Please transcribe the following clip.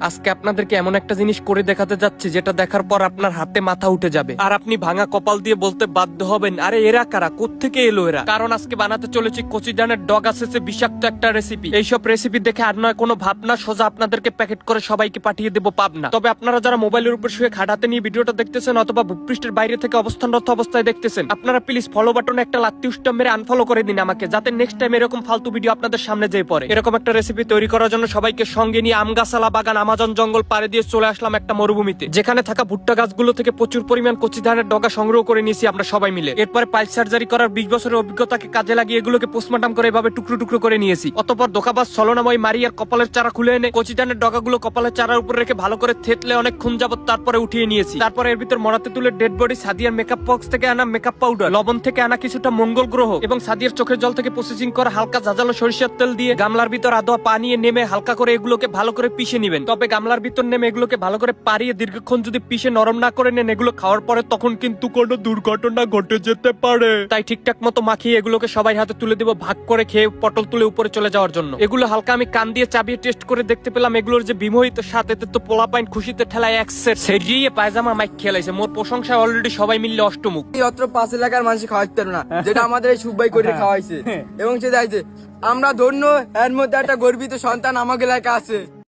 আজকে আপনাদেরকে এমন একটা জিনিস করে দেখাতে যাচ্ছি যেটা দেখার পর আপনার হাতে মাথা উঠে যাবে আর আপনি ভাঙা কপাল দিয়ে বলতে বাধ্য হবেন, আরে এরা কারা, কোত্থেকে এলো এরা? কারণ আজকে বানাতে চলেছি কচিজানের ডগা শেষে বিষাক্ত একটা রেসিপি। এইসব রেসিপি দেখে আর নয় কোনো ভাবনা, সোজা আপনাদেরকে প্যাকেট করে সবাইকে পাঠিয়ে দেবো পাবনা। তবে আপনারা যারা মোবাইলের উপর শুয়ে খাটাতে নিয়ে ভিডিওটা দেখতেছেন অথবা ভূপৃষ্ঠের বাইরে থেকে অবস্থানরত অবস্থায় দেখতেছেন, আপনারা প্লিজ ফলো বাটনে একটা লাত্তি উষ্টা মেরে আনফলো করে দিন আমাকে, যাতে নেক্সট টাইম এরকম ফালতু ভিডিও আপনাদের সামনে যেয়ে পড়ে। এরকম একটা রেসিপি তৈরি করার জন্য সবাইকে সঙ্গে নিয়ে আমগাছালা বাগান আমাজন জঙ্গল পাড়ে দিয়ে চলে আসলাম একটা মরুভূমিতে, যেখানে থাকা ভুট্টা গাছগুলো থেকে প্রচুর পরিমাণ কচি ধানের ডগা সংগ্রহ করে নিয়েছি আমরা সবাই মিলে। এরপরে পাইলস সার্জারি করার 20 বছরের অভিজ্ঞতাকে কাজে লাগিয়ে এগুলোকে পোস্টমর্টম করে এভাবে টুকরো টুকরো করে নিয়েছি। অতঃপর ধোকাবাজ ছলনাময় মারিয়ার কপালের চারা খুলে এনে কচি ধানের ডগাগুলো কপালের চারার উপর রেখে ভালো করে থেতলে অনেকক্ষণ যাবত তারপরে উঠিয়ে নিয়েছি। তারপরে এর ভিতর মরাতে তুলে ডেড বডি, সাদিয়ার মেকআপ বক্স থেকে আনা মেকআপ পাউডার, লবণ থেকে আনা কিছুটা মঙ্গল গ্রহ এবং সাদিয়ার চোখের জল থেকে প্রসেসিং করা হালকা ঝাঁঝালো সরিষার তেল দিয়ে গামলার ভিতর আদোয়া পানি নেমে হালকা করে এগুলোকে ভালো করে পিষে নেবেন। তবে গামলার ভিতর নেমে এগুলোকে ভালো করে পাড়িয়ে দীর্ঘক্ষণ যদি পিষে নরম না করে নেন, এগুলো খাওয়ার পরে তখন কিন্তু কোনো দুর্ঘটনা ঘটে যেতে পারে। তাই ঠিকঠাক মতো মাখিয়ে এগুলোকে সবাই হাতে তুলে দেবো, ভাগ করে খেয়ে পটল তুলে উপরে চলে যাওয়ার জন্য। এগুলো হালকা আমি কান দিয়ে চাবিয়ে টেস্ট করে দেখতে পেলাম এগুলোর যে বিমোহিত স্বাদ, এতে তো পোলা পাইন খুশিতে ঠেলায় এক সেট সেরিয়ে পায়জামা মাইক খেলাইছে। মোর প্রশংসায় অলরেডি সবাই মিললে অষ্টমুখ। অত্র 5 এলাকার মানুষ খাওয়াইতে না, যেটা আমাদের এই সুব্বাই করে খাওয়াইছে এবং সে যাইছে আমরা ধন্য, এর মধ্যে একটা গর্বিত সন্তান আমাকে এলাকা আছে।